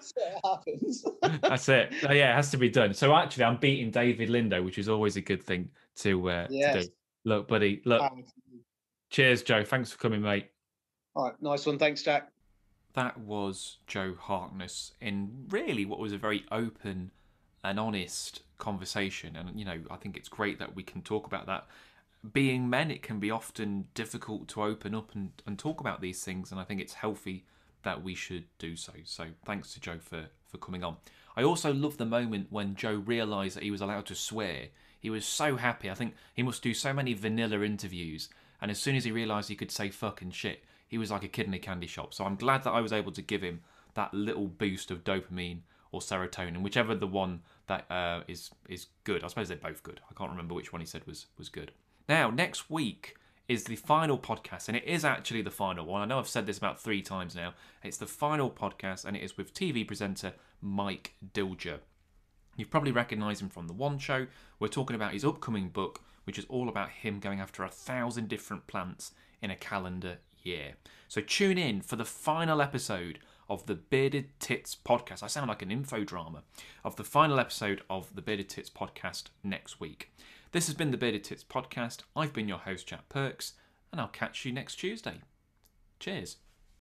So it happens. That's it. Oh, yeah, it has to be done. So actually, I'm beating David Lindo, which is always a good thing to do. Look, buddy, look. Cheers, Joe. Thanks for coming, mate. All right, nice one. Thanks, Jack. That was Joe Harkness in really what was a very open and honest conversation. And, I think it's great that we can talk about that. Being men, it can be often difficult to open up and talk about these things. And I think it's healthy that we should do so. So thanks to Joe for coming on. I also love the moment when Joe realised that he was allowed to swear. He was so happy. I think he must do so many vanilla interviews. And as soon as he realised he could say fuck and shit, he was like a kid in a candy shop. So I'm glad that I was able to give him that little boost of dopamine or serotonin, whichever the one that is good. I suppose they're both good. I can't remember which one he said was good. Now, next week is the final podcast, and it is actually the final one. I know I've said this about 3 times now. It's the final podcast, and it is with TV presenter Mike Dilger. You've probably recognised him from The One Show. We're talking about his upcoming book, which is all about him going after 1,000 different plants in a calendar year. So tune in for the final episode of the Bearded Tits podcast. I sound like an info drama. Of the final episode of the Bearded Tits podcast next week. This has been the Bearded Tits podcast. I've been your host, Jack Perks, and I'll catch you next Tuesday. Cheers.